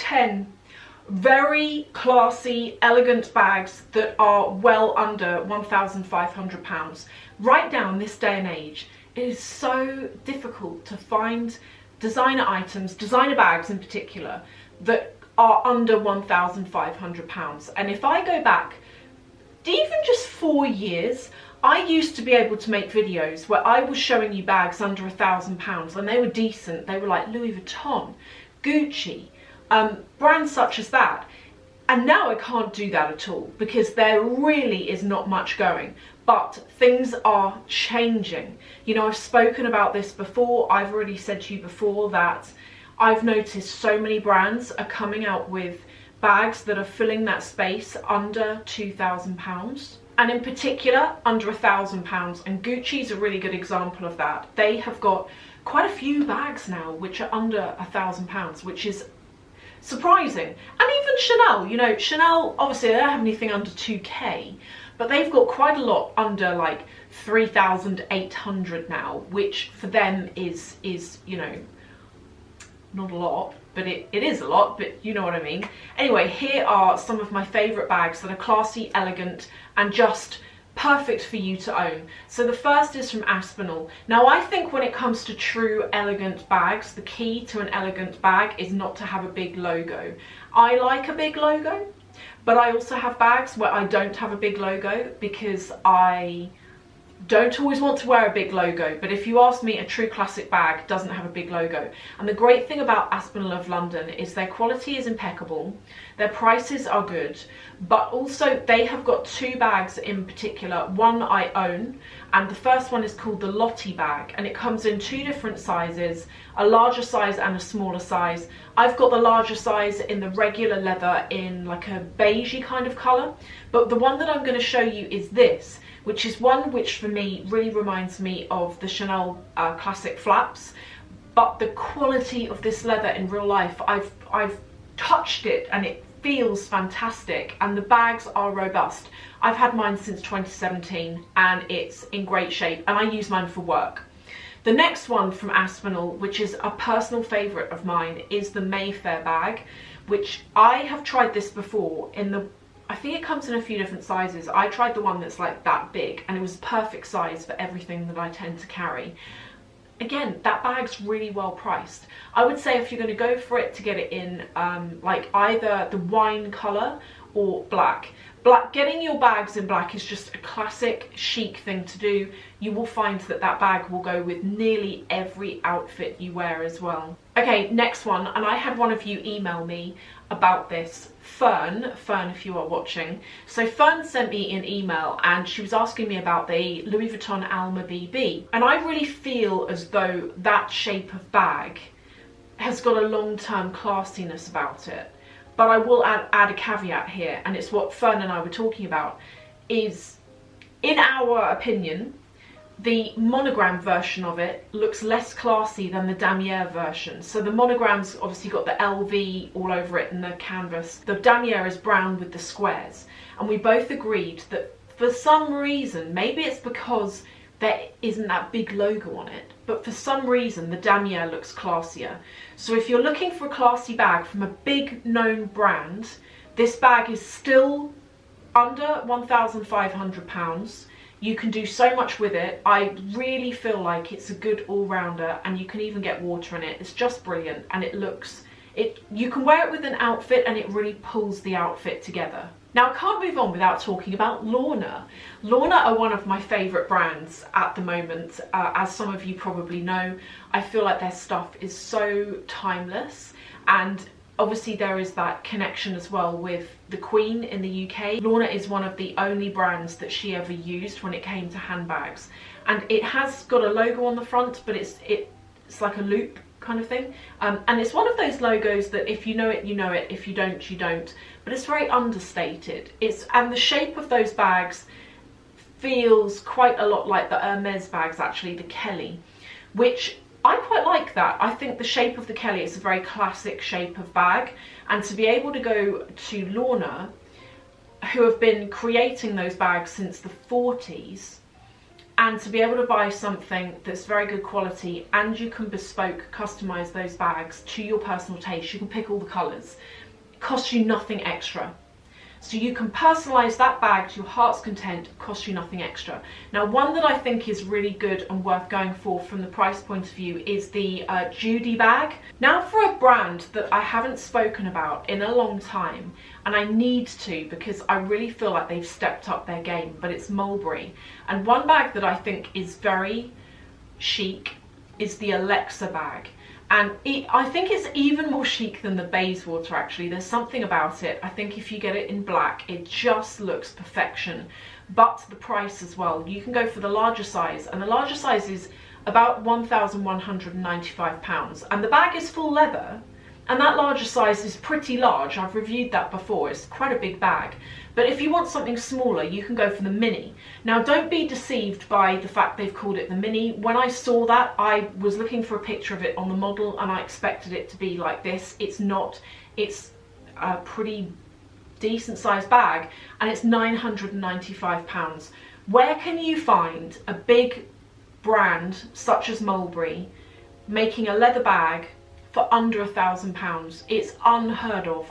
10 very classy, elegant bags that are well under £1,500. Right now in this day and age, it is so difficult to find designer items, designer bags in particular, that are under £1,500. And if I go back even just 4 years, I used to be able to make videos where I was showing you bags under £1,000, and they were decent. They were like Louis Vuitton, Gucci, brands such as that. And now I can't do that at all because there really is not much going. But things are changing. You know, I've spoken about this before. I've already said to you before that I've noticed so many brands are coming out with bags that are filling that space under £2,000. And in particular, under £1,000. And Gucci's a really good example of that. They have got quite a few bags now which are under £1,000, which is surprising. And even Chanel, you know, Chanel, obviously they don't have anything under 2K, but they've got quite a lot under like 3,800 now, which for them is, you know, not a lot, but it is a lot, but you know what I mean. Anyway, here are some of my favourite bags that are classy, elegant, and just perfect for you to own. So the first is from Aspinal. Now I think when it comes to true elegant bags, the key to an elegant bag is not to have a big logo. I like a big logo, but I also have bags where I don't have a big logo because I don't always want to wear a big logo. But if you ask me, a true classic bag doesn't have a big logo. And the great thing about Aspinal of London is their quality is impeccable, their prices are good, but also they have got two bags in particular. One I own, and the first one is called the Lottie bag, and it comes in two different sizes, a larger size and a smaller size. I've got the larger size in the regular leather in like a beigey kind of colour, but the one that I'm going to show you is this, which is one which for me really reminds me of the Chanel classic flaps. But the quality of this leather in real life, I've touched it and it feels fantastic, and the bags are robust. I've had mine since 2017 and it's in great shape, and I use mine for work. The next one from Aspinal, which is a personal favourite of mine, is the Mayfair bag, which I have tried this before in the, I think it comes in a few different sizes. I tried the one that's like that big, and it was perfect size for everything that I tend to carry. Again, that bag's really well priced. I would say if you're going to go for it, to get it in like either the wine colour or black. Getting your bags in black is just a classic chic thing to do. You will find that that bag will go with nearly every outfit you wear as well. Okay, next one, and I had one of you email me about this. Fern, if you are watching. So Fern sent me an email and she was asking me about the Louis Vuitton Alma BB. And I really feel as though that shape of bag has got a long-term classiness about it. But I will add a caveat here, and it's what Fern and I were talking about, is, in our opinion, the Monogram version of it looks less classy than the Damier version. So the Monogram's obviously got the LV all over it and the canvas. The Damier is brown with the squares. And we both agreed that for some reason, maybe it's because there isn't that big logo on it, but for some reason the Damier looks classier. So if you're looking for a classy bag from a big known brand, this bag is still under £1,500. You can do so much with it. I really feel like it's a good all-rounder, and you can even get water in it. It's just brilliant, and it looks, you can wear it with an outfit and it really pulls the outfit together. Now I can't move on without talking about Laurent. Laurent are one of my favourite brands at the moment. As some of you probably know, I feel like their stuff is so timeless, and obviously there is that connection as well with the Queen in the UK. Laurent is one of the only brands that she ever used when it came to handbags, and it has got a logo on the front, but it's like a loop kind of thing, and it's one of those logos that if you know it, you know it, if you don't, you don't, but it's very understated. And the shape of those bags feels quite a lot like the Hermes bags, actually, the Kelly, which I quite like that. I think the shape of the Kelly is a very classic shape of bag, and to be able to go to Laurent, who have been creating those bags since the 40s, and to be able to buy something that's very good quality, and you can bespoke customize those bags to your personal taste. You can pick all the colors. It costs you nothing extra. So you can personalize that bag to your heart's content, cost you nothing extra. Now, one that I think is really good and worth going for from the price point of view is the Judy bag. Now, for a brand that I haven't spoken about in a long time, and I need to because I really feel like they've stepped up their game, but it's Mulberry. And one bag that I think is very chic is the Alexa bag. And I think it's even more chic than the Bayswater, actually. There's something about it. I think if you get it in black, it just looks perfection. But the price as well. You can go for the larger size, and the larger size is about £1,195. And the bag is full leather, and that larger size is pretty large. I've reviewed that before. It's quite a big bag. But if you want something smaller, you can go for the Mini. Now, don't be deceived by the fact they've called it the Mini. When I saw that, I was looking for a picture of it on the model, and I expected it to be like this. It's not. It's a pretty decent sized bag, and it's £995. Where can you find a big brand such as Mulberry making a leather bag for under £1,000? It's unheard of.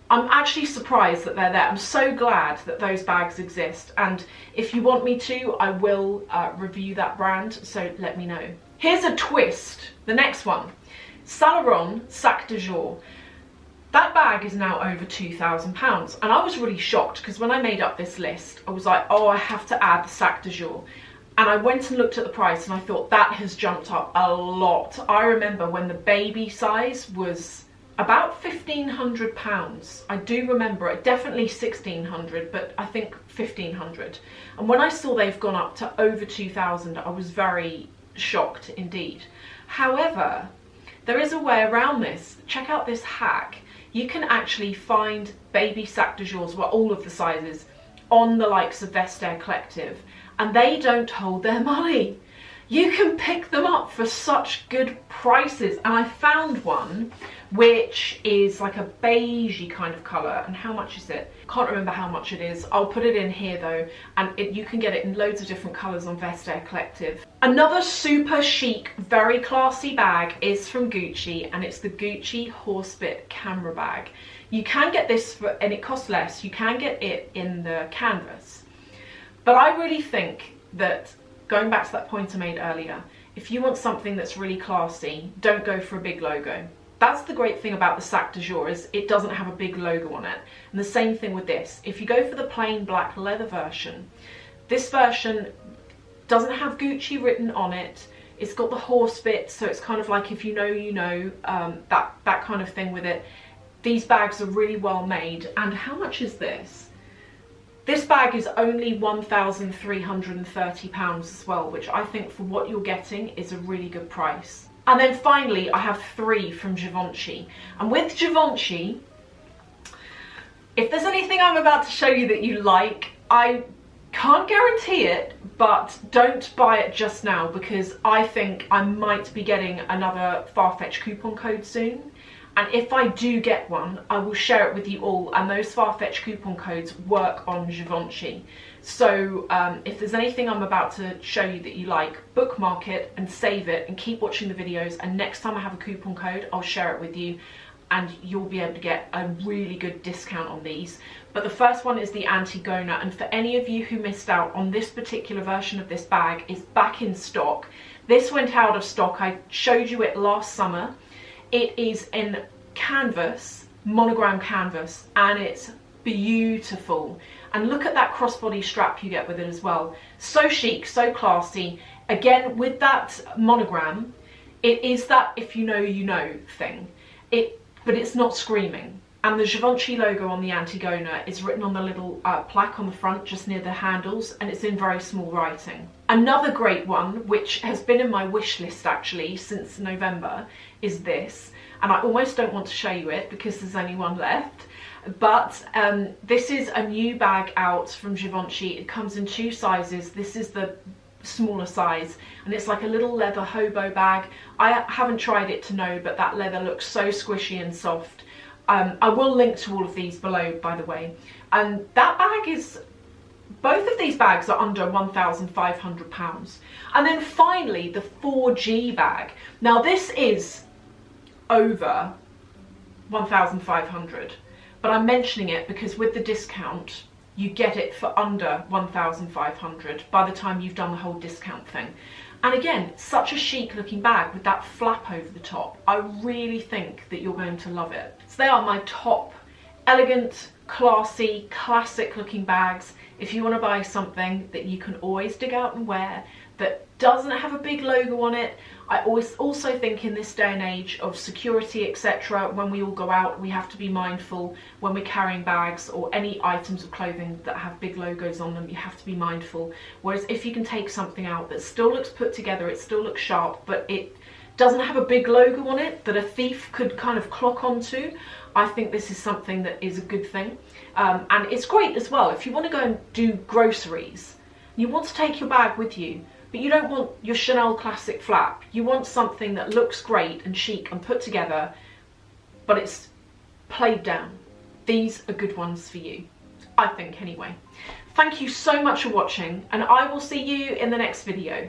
I'm actually surprised that they're there. I'm so glad that those bags exist, and if you want me to, I will review that brand, so let me know. Here's a twist, the next one. Saint Laurent Sac de Jour. That bag is now over £2,000, and I was really shocked because when I made up this list, I was like, oh, I have to add the Sac de Jour. And I went and looked at the price, and I thought that has jumped up a lot. I remember when the baby size was about £1,500. I do remember it, definitely £1,600, but I think £1,500. And when I saw they've gone up to over £2,000, I was very shocked indeed. However, there is a way around this. Check out this hack. You can actually find baby Sac de Jours, well, all of the sizes, on the likes of Vestiaire Collective, and they don't hold their money. You can pick them up for such good prices, and I found one which is like a beigey kind of colour. And how much is it? Can't remember how much it is. I'll put it in here though, and you can get it in loads of different colours on Vestiaire Collective. Another super chic, very classy bag is from Gucci, and it's the Gucci Horsebit camera bag. You can get this for, and it costs less, you can get it in the canvas. But I really think that, going back to that point I made earlier, if you want something that's really classy, don't go for a big logo. That's the great thing about the Sac de Jour, is it doesn't have a big logo on it. And the same thing with this. If you go for the plain black leather version, this version doesn't have Gucci written on it. It's got the horse bit, so it's kind of like if you know, you know, that kind of thing with it. These bags are really well made. And how much is this? This bag is only £1,330 as well, which I think for what you're getting is a really good price. And then finally, I have three from Givenchy. And with Givenchy, if there's anything I'm about to show you that you like, I can't guarantee it, but don't buy it just now, because I think I might be getting another Farfetch coupon code soon. And if I do get one, I will share it with you all, and those Farfetch coupon codes work on Givenchy. So if there's anything I'm about to show you that you like, bookmark it and save it and keep watching the videos, and next time I have a coupon code, I'll share it with you and you'll be able to get a really good discount on these. But the first one is the Antigona, and for any of you who missed out on this particular version of this bag, it's back in stock. This went out of stock. I showed you it last summer. It is in canvas, monogram canvas, and it's beautiful. And look at that crossbody strap you get with it as well. So chic, so classy. Again, with that monogram, it is that if you know, you know thing. But it's not screaming. And the Givenchy logo on the Antigona is written on the little plaque on the front, just near the handles, and it's in very small writing. Another great one, which has been in my wish list actually since November, is this. And I almost don't want to show you it because there's only one left. But this is a new bag out from Givenchy. It comes in two sizes. This is the smaller size, and it's like a little leather hobo bag. I haven't tried it to know, but that leather looks so squishy and soft. I will link to all of these below, by the way. And that bag is Both of these bags are under £1,500. And then finally, the 4G bag. Now this is over 1,500, but I'm mentioning it because with the discount, you get it for under 1,500 by the time you've done the whole discount thing. And again, such a chic looking bag with that flap over the top. I really think that you're going to love it. So they are my top elegant, classy, classic looking bags. If you want to buy something that you can always dig out and wear, that doesn't have a big logo on it. I always also think in this day and age of security, etc., when we all go out, we have to be mindful when we're carrying bags or any items of clothing that have big logos on them. You have to be mindful. Whereas if you can take something out that still looks put together, it still looks sharp, but it doesn't have a big logo on it that a thief could kind of clock onto, I think this is something that is a good thing. And it's great as well if you want to go and do groceries. You want to take your bag with you, but you don't want your Chanel classic flap. You want something that looks great and chic and put together, but it's played down. These are good ones for you, I think anyway. Thank you so much for watching, and I will see you in the next video.